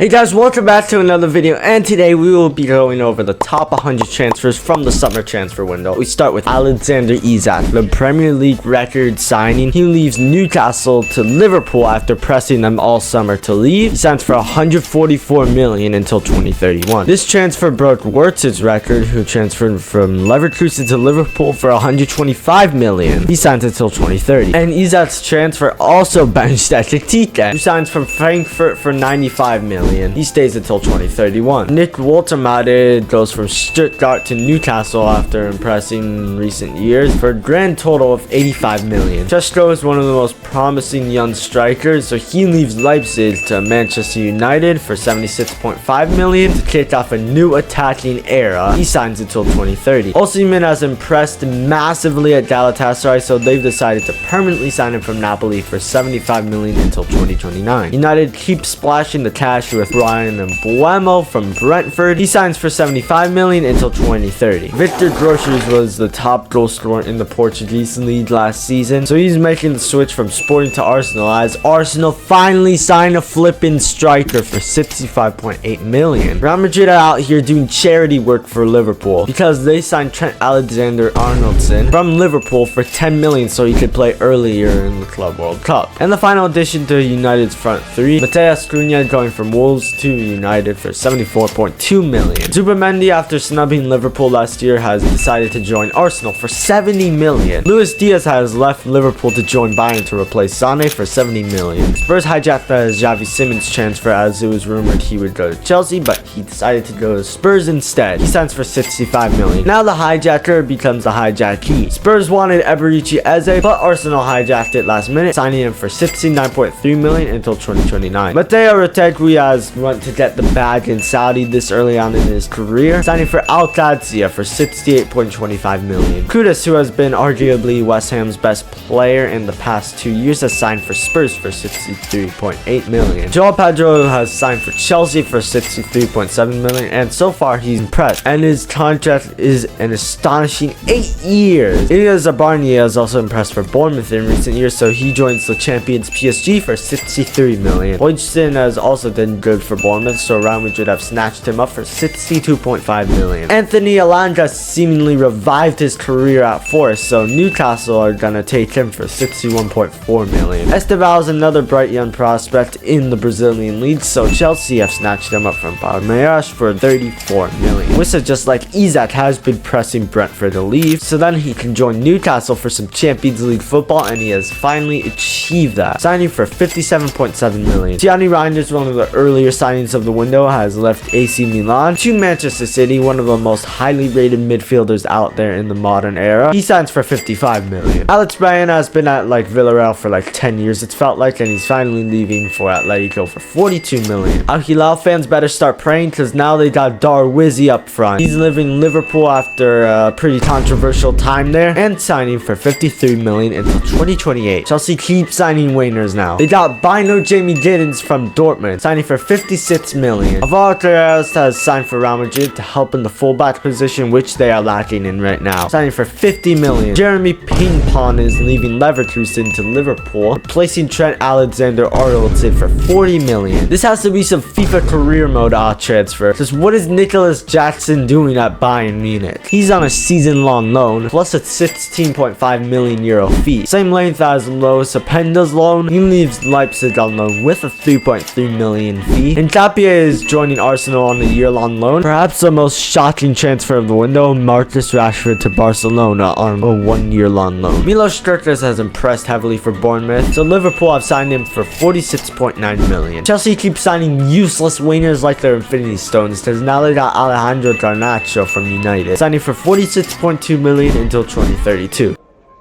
Hey guys, welcome back to another video, and today we will be going over the top 100 transfers from the summer transfer window. We start with Alexander Isak, the Premier League record signing. He leaves Newcastle to Liverpool after pressing them all summer to leave. He signs for 144 million until 2031. This transfer broke Wirtz's record, who transferred from Leverkusen to Liverpool for 125 million. He signs until 2030. And Isak's transfer also benched Ekitike, who signs from Frankfurt for 95 million. He stays until 2031. Nick Woltemade goes from Stuttgart to Newcastle after impressing in recent years for a grand total of 85 million. Chesko is one of the most promising young strikers, so he leaves Leipzig to Manchester United for 76.5 million to kick off a new attacking era. He signs until 2030. Osimhen has impressed massively at Galatasaray, so they've decided to permanently sign him from Napoli for 75 million until 2029. United keeps splashing the cash with Ryan Mbeumo from Brentford. He signs for 75 million until 2030. Victor Groschers was the top goal scorer in the Portuguese league last season, so he's making the switch from Sporting to Arsenal, as Arsenal finally signed a flipping striker for 65.8 million. Real Madrid are out here doing charity work for Liverpool because they signed Trent Alexander-Arnoldson from Liverpool for 10 million so he could play earlier in the Club World Cup. And the final addition to United's front three, Matheus Cunha going from Wolves to United for 74.2 million. Zubimendi, after snubbing Liverpool last year, has decided to join Arsenal for 70 million. Luis Diaz has left Liverpool to join Bayern to replace Sane for 70 million. Spurs hijacked the Xavi Simons transfer, as it was rumored he would go to Chelsea, but he decided to go to Spurs instead. He signs for 65 million. Now the hijacker becomes the hijackee. Spurs wanted Eberechi Eze, but Arsenal hijacked it last minute, signing him for 69.3 million until 2029. Matteo Retegui has went to get the bag in Saudi this early on in his career, signing for Al Qadsiya for 68.25 million. Kudus, who has been arguably West Ham's best player in the past 2 years, has signed for Spurs for 63.8 million. Joao Pedro has signed for Chelsea for 63.7 million, and so far he's impressed, and his contract is an astonishing 8 years. Ilya Zabarny has also impressed for Bournemouth in recent years, so he joins the champions PSG for 63 million. Hodgson has also done good for Bournemouth, so Real Madrid have snatched him up for 62.5 million. Anthony Elanga seemingly revived his career at Forest, so Newcastle are gonna take him for 61.4 million. Esteval is another bright young prospect in the Brazilian league, so Chelsea have snatched him up from Palmeiras for 34 million. Wissa, just like Isak, has been pressing Brentford to leave, so then he can join Newcastle for some Champions League football, and he has finally achieved that, signing for 57.7 million. Gianni Reinders, one of the earlier signings of the window, has left AC Milan to Manchester City, one of the most highly rated midfielders out there in the modern era. He signs for 55 million. Alex Bryan has been at Villarreal for 10 years, it's felt like, and he's finally leaving for Atletico for 42 million. Al Hilal fans better start praying, because now they got Darwizi up front. He's leaving Liverpool after a pretty controversial time there, and signing for 53 million until 2028. Chelsea keeps signing winners now. They got Bino Jamie Giddens from Dortmund, signing for 56 million. Alvaro Carreras has signed for Real Madrid to help in the fullback position, which they are lacking in right now, signing for 50 million. Jeremy Ping-Pong is leaving Leverkusen to Liverpool, replacing Trent Alexander-Arnoldson for 40 million. This has to be some FIFA career mode transfer, because what is Nicholas Jackson doing at Bayern Munich? He's on a season-long loan, plus a 16.5 million euro fee. Same length as Lois Openda's loan. He leaves Leipzig on loan with a 3.3 million fee. And Tapia is joining Arsenal on a year-long loan. Perhaps the most shocking transfer of the window, Marcus Rashford to Barcelona on a 1-year-long loan. Milos Kerkez has impressed heavily for Bournemouth, so Liverpool have signed him for 46.9 million. Chelsea keeps signing useless wingers like their Infinity Stones, because now they got Alejandro Garnacho from United, signing for 46.2 million until 2032.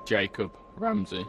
Jacob Ramsey.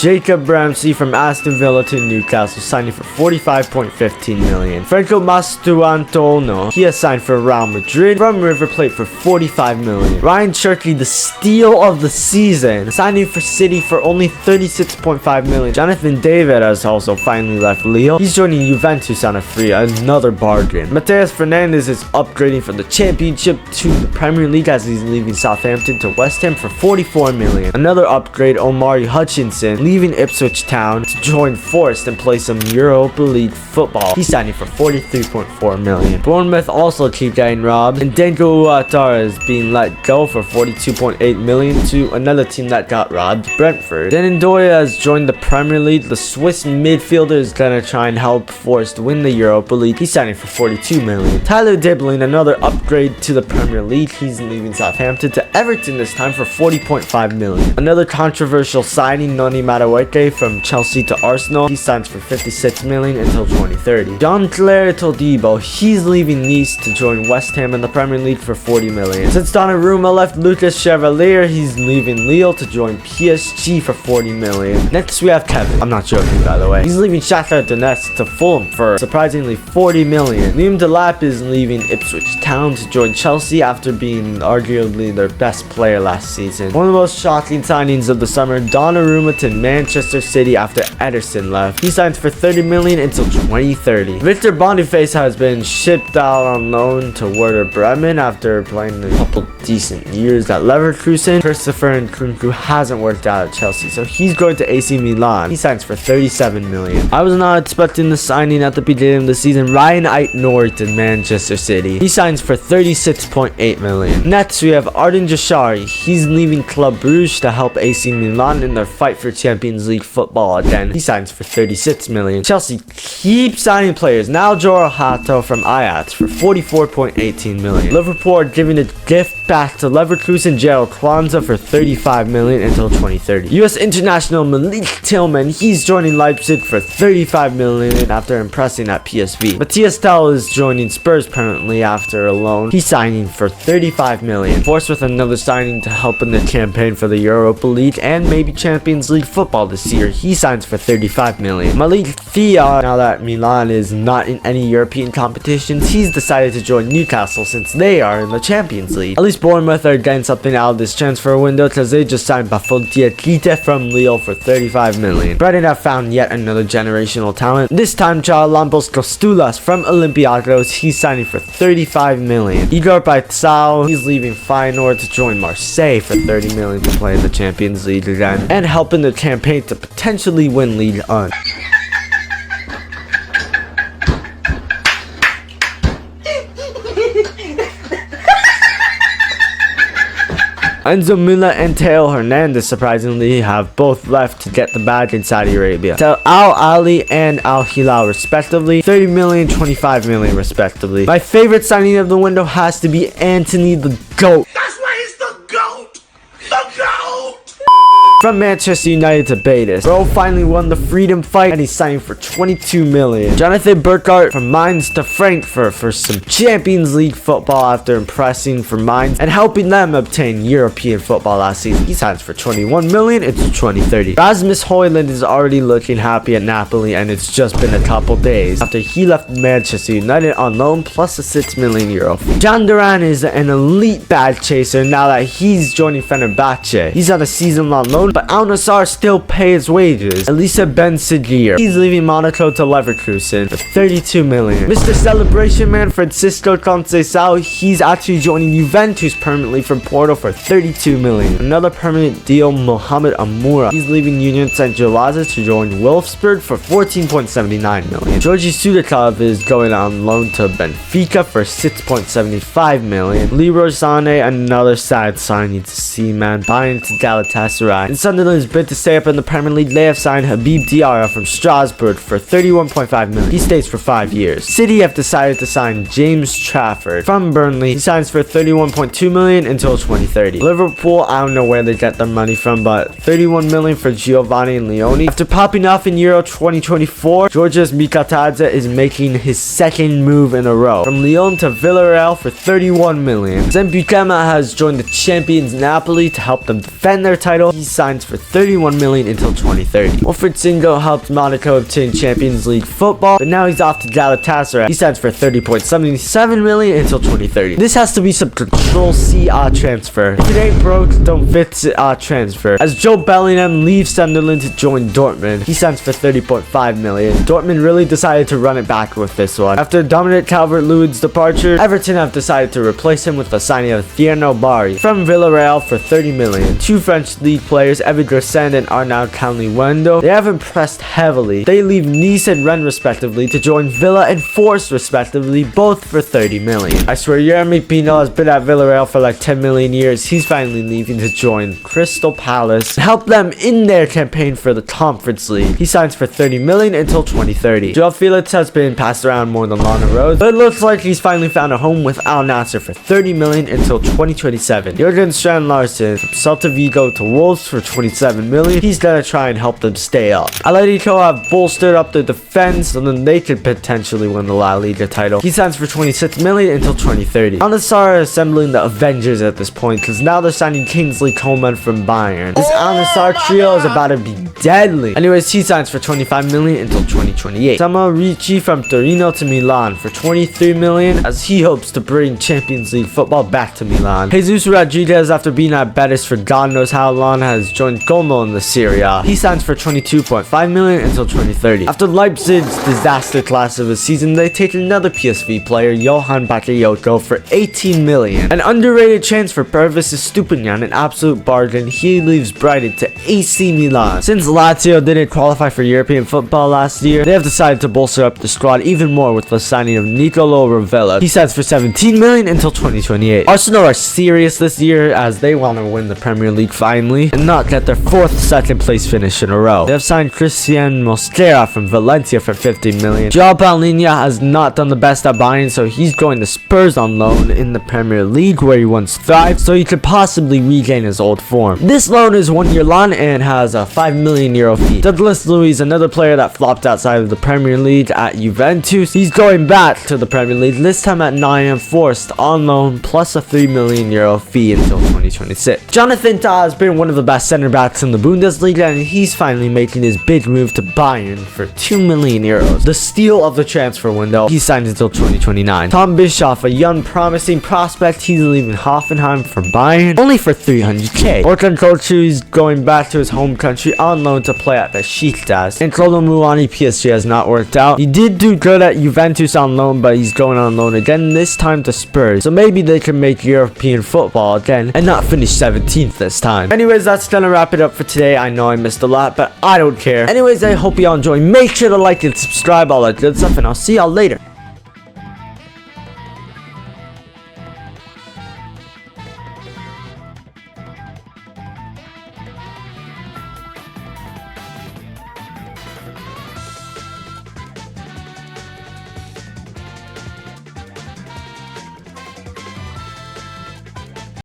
Jacob Ramsey from Aston Villa to Newcastle, signing for 45.15 million. Franco Mastuantono, he has signed for Real Madrid from River Plate for 45 million. Ryan Cherky, the steal of the season, signing for City for only 36.5 million. Jonathan David has also finally left Lille. He's joining Juventus on a free, another bargain. Mateus Fernandes is upgrading from the Championship to the Premier League, as he's leaving Southampton to West Ham for 44 million. Another upgrade, Omari Hutchinson, leaving Ipswich Town to join Forest and play some Europa League football. He's signing for 43.4 million. Bournemouth also keep getting robbed, and Denko Ouattara is being let go for 42.8 million to another team that got robbed, Brentford. Then Ndoye has joined the Premier League. The Swiss midfielder is gonna try and help Forest win the Europa League. He's signing for 42 million. Tyler Dibbling, another upgrade to the Premier League. He's leaving Southampton to Everton this time for 40.5 million. Another controversial signing, Noni Madueke from Chelsea to Arsenal. He signs for 56 million until 2030. Jean-Claire Todibo, he's leaving Nice to join West Ham in the Premier League for 40 million. Since Donnarumma left Lucas Chevalier, he's leaving Lille to join PSG for 40 million. Next we have Kevin. I'm not joking, by the way. He's leaving Shakhtar Donetsk to Fulham for surprisingly 40 million. Liam Delap is leaving Ipswich Town to join Chelsea after being arguably their best player last season. One of the most shocking signings of the summer, Donnarumma to Manchester City after Ederson left. He signs for 30 million until 2030. Victor Boniface has been shipped out on loan to Werder Bremen after playing a couple decent years at Leverkusen. Christopher Nkunku hasn't worked out at Chelsea, so he's going to AC Milan. He signs for 37 million. I was not expecting the signing at the beginning of the season. Ryan Aït-Nouri to Manchester City. He signs for 36.8 million. Next we have Arden Jashari. He's leaving Club Brugge to help AC Milan in their fight for Champions League football again. He signs for 36 million. Chelsea keeps signing players. Now Joel Hato from Ajax for 44.18 million. Liverpool are giving a gift back to Leverkusen Gerald Kwanzaa for 35 million until 2030. US international Malik Tillman, he's joining Leipzig for 35 million after impressing at PSV. Matthias Tell is joining Spurs permanently after a loan. He's signing for 35 million. Forced with another signing to help in the campaign for the Europa League and maybe Champions League football this year. He signs for 35 million. Malik Thia, now that Milan is not in any European competitions, he's decided to join Newcastle since they are in the Champions League. At least Bournemouth are getting something out of this transfer window because they just signed Bafon Diakite from Lille for 35 million. Brighton have found yet another generational talent. This time Charalampos Kostoulas from Olympiacos, he's signing for 35 million. Igor Paixão, he's leaving Feyenoord to join Marseille for 30 million to play in the Champions League again and help in the campaign to potentially win Ligue 1. Enzo Milla and Theo Hernandez surprisingly have both left to get the bag in Saudi Arabia. So Al Ali and Al Hilal respectively, 30 million, 25 million respectively. My favorite signing of the window has to be Anthony the GOAT. That's why he's the GOAT! The GOAT! From Manchester United to Betis. Bro finally won the freedom fight and he's signing for 22 million. Jonathan Burkhardt from Mainz to Frankfurt for some Champions League football after impressing for Mainz and helping them obtain European football last season. He signs for 21 million until 2030. Rasmus Højlund is already looking happy at Napoli and it's just been a couple days after he left Manchester United on loan plus a 6 million euro fee. John Duran is an elite bag chaser now that he's joining Fenerbahce. He's on a season-long loan, but Al Nassr still pays wages. Elisa Ben Seguir, he's leaving Monaco to Leverkusen for 32 million. Mr. Celebration Man Francisco Conceição, he's actually joining Juventus permanently from Porto for 32 million. Another permanent deal, Mohamed Amoura, he's leaving Union Saint-Gilloise to join Wolfsburg for 14.79 million. Georgi Sudakov is going on loan to Benfica for 6.75 million. Leroy Sané, another sad signing to see, man, buying to Galatasaray. And Sunderland's bid to stay up in the Premier League, they have signed Habib Diarra from Strasbourg for 31.5 million. He stays for 5 years. City have decided to sign James Trafford from Burnley. He signs for 31.2 million until 2030. Liverpool, I don't know where they get their money from, but 31 million for Giovanni and Leone. After popping off in Euro 2024, Georgios Mikatadze is making his second move in a row. From Lyon to Villarreal for 31 million. Zembukema has joined the champions Napoli to help them defend their title. He signs for 31 million until 2030. Wilfried Singo helped Monaco obtain Champions League football, but now he's off to Galatasaray. He signs for 30.77 million until 2030. This has to be some control C transfer. If it ain't broke, don't fix it transfer. As Joe Bellingham leaves Sunderland to join Dortmund, he signs for 30.5 million. Dortmund really decided to run it back with this one. After Dominic Calvert-Lewin's departure, Everton have decided to replace him with the signing of Thierry Bari from Villarreal for 30 million. Two French league players Evan Grosand and Arnaud Canliwendo. They have impressed heavily. They leave Nice and Rennes respectively to join Villa and Force respectively, both for 30 million. I swear Yeremy Pino has been at Villarreal for like 10 million years. He's finally leaving to join Crystal Palace, help them in their campaign for the Conference League. He signs for 30 million until 2030. Joao Felix has been passed around more than Lana Rose, but it looks like he's finally found a home with Al Nassr for 30 million until 2027. Jurgen Strand Larsen from Celta Vigo to Wolves for 27 million. He's gonna try and help them stay up. Atletico have bolstered up their defense so then they could potentially win the La Liga title. He signs for 26 million until 2030. Al Nassr are assembling the Avengers at this point because now they're signing Kingsley Coman from Bayern. This Al Nassr trio is about to be deadly. Anyways, he signs for 25 million until 2028. Samuel Ricci from Torino to Milan for 23 million as he hopes to bring Champions League football back to Milan. Jesus Rodriguez, after being at Betis for God knows how long, has joined Como in the Serie A. He signs for 22.5 million until 2030. After Leipzig's disaster class of a season, they take another PSV player, Johan Bakayoko, for 18 million. An underrated chance for Pervis Estupiñán, an absolute bargain. He leaves Brighton to AC Milan. Since Lazio didn't qualify for European football last year, they have decided to bolster up the squad even more with the signing of Nicolo Rovella. He signs for 17 million until 2028. Arsenal are serious this year as they want to win the Premier League finally and not get their 4th second place finish in a row. They have signed Christian Mosquera from Valencia for 15 million. Joao Palhinha has not done the best at Bayern, so he's going to Spurs on loan in the Premier League where he once thrived, so he could possibly regain his old form. This loan is 1 year long and has a 5 million euro fee. Douglas Luiz, another player that flopped outside of the Premier League at Juventus, he's going back to the Premier League, this time at Nottingham Forest on loan plus a 3 million euro fee until 2026. Jonathan Tah has been one of the best center backs in the Bundesliga and he's finally making his big move to Bayern for 2 million euros. The steal of the transfer window. He signs until 2029. Tom Bischoff, a young promising prospect, he's leaving Hoffenheim for Bayern only for 300k. Orkun Koçu is going back to his home country on loan to play at Besiktas. And Kolo Muani PSG has not worked out. He did do good at Juventus on loan, but he's going on loan again, this time to Spurs. So maybe they can make European football again and not finish 17th this time. Anyways, that's gonna wrap it up for today. I know I missed a lot, but I don't care. Anyways, I hope y'all enjoy. Make sure to like and subscribe, all that good stuff, and I'll see y'all later.